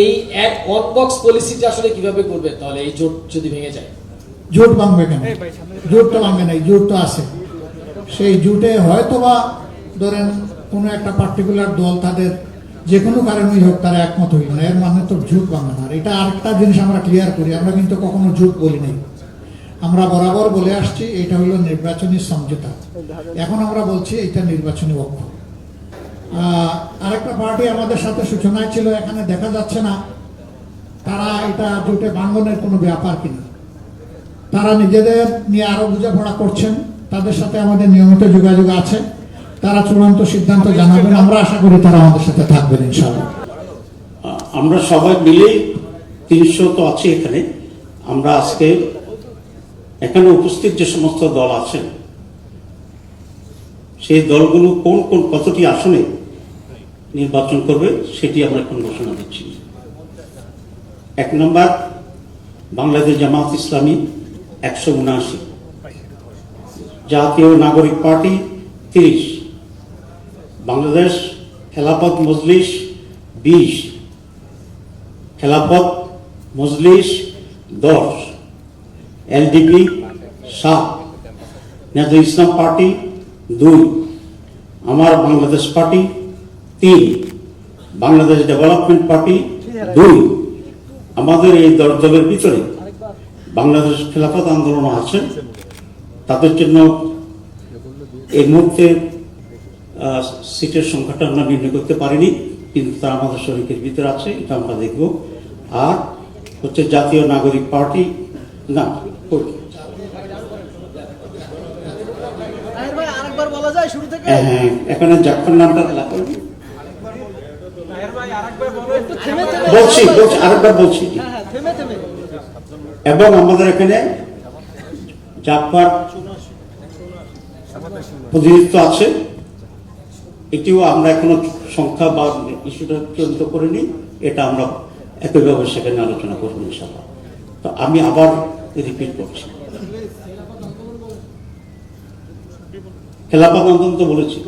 এই এক one box পলিসিটা আসলে কিভাবে করবেন তাহলে এই জোট যদি ভেঙে যায়? জোট ভাঙবে কেন? জোট তো ভাঙবে নাই, জোট তো আছে। সেই জোটে হয়তোবা ধরেন কোনো একটা পার্টিকুলার দল তাদের যে কোনো কারণেই হোক তারা একমত হইল না, এর মানে তো জোট ভাঙবে না। আর এটা আরেকটা জিনিস আমরা ক্লিয়ার করি, আমরা কিন্তু কখনো জোট বলি নাই, আমরা বরাবর বলে আসছি এটা হলো নির্বাচনী সমঝোতা। এখন আমরা বলছি এটা নির্বাচনী ঐক্য। আরেকটা পার্টি আমাদের সাথে সূচনায় ছিল, এখানে দেখা যাচ্ছে না তারা এটা জোটে ভাঙনের কোনো ব্যাপার কিনা। তারা নিজেদের নিয়ে আরো বোঝাপড়া করছেন, তাদের সাথে আমাদের নিয়মিত যোগাযোগ আছে, তারা চূড়ান্ত সিদ্ধান্ত জানাবেন। আমরা আশা করি তারা আমাদের সাথে থাকবেন ইনশাআল্লাহ। আমরা সবাই মিলে 300 তো আছে এখানে। আমরা আজকে এখানে উপস্থিত যে সমস্ত দল আছেন সেই দলগুলো কোন কোন কতটি আসনে নির্বাচন করবে সেটি আমরা এখন ঘোষণা দিচ্ছি। 1 নম্বর বাংলাদেশ জামাত ইসলামী 179, জাতীয় নাগরিক party 30, Bangladesh Khelafat Majlis 20, Khelafat Majlis 10, LDP 7, nasal ইসলাম পার্টি 2, আমার Bangladesh party 3, Bangladesh development party 2। আমাদের এই দলের ভিতরে বাংলাদেশ খেলাফত আন্দোলন আছেন, তাদের জন্য এই মুহূর্তে সিটের সংখ্যাটা আমরা নির্ণয় করতে পারিনি, কিন্তু তারা আমাদের শরীরের ভিতরে আছে, এটা আমরা দেখব। আর হচ্ছে জাতীয় নাগরিক পার্টি না, হ্যাঁ এখানে জাফর নামটা বলছি আরেকবার বলছি। এবং আমাদের এখানে জাফর প্রতিনিধিত্ব আছে, এটিও আমরা এখনো সংখ্যা বা ইস্যুটা চূড়ান্ত করিনি, এটা আমরা একইভাবে সেখানে আলোচনা করবো ইনশাআল্লাহ। তো আমি আবার রিপিট করছি, খেলাফত আন্দোলন তো বলেছি,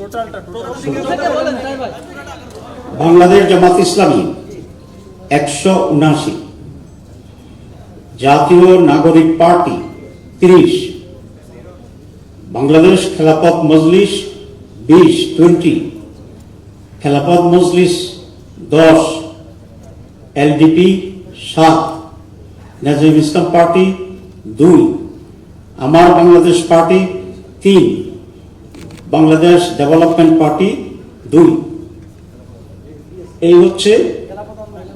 বাংলাদেশ জামাত ইসলামী 179, জাতীয় নাগরিক party 30, Bangladesh Khelafat Majlis 20, Khelafat Majlis 10, LDP 7, nasal ইসলাম পার্টি 2, আমার Bangladesh party 3, Bangladesh development party 2। এই হচ্ছে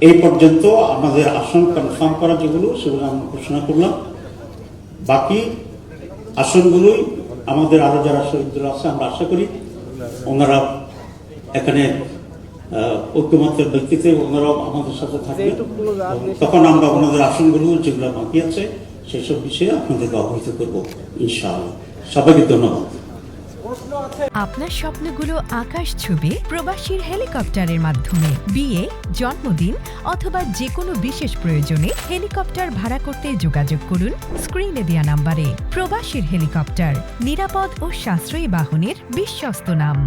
এই পর্যন্ত আমাদের আসন কনফার্ম করা যেগুলো সেগুলো আমরা ঘোষণা করলাম। বাকি আসনগুলোই আমাদের আরো যারা শহীদরা আছে আমরা আশা করি ওনারা এখানে ঐক্যমত্যের ভিত্তিতে ওনারাও আমাদের সাথে থাকবে, তখন আমরা ওনাদের আসনগুলো যেগুলো বাকি আছে সেসব বিষয়ে আপনাদেরকে অবহিত করবো ইনশাআল্লাহ। সবাইকে ধন্যবাদ। আপনার স্বপ্নগুলো আকাশ ছুবে প্রবাসীর হেলিকপ্টারের মাধ্যমে। বিয়ে, জন্মদিন অথবা যে কোনো বিশেষ প্রয়োজনে হেলিকপ্টার ভাড়া করতে যোগাযোগ করুন স্ক্রিনে দেয়া নাম্বারে। প্রবাসীর হেলিকপ্টার, নিরাপদ ও সাশ্রয়ী বাহনের বিশ্বস্ত নাম।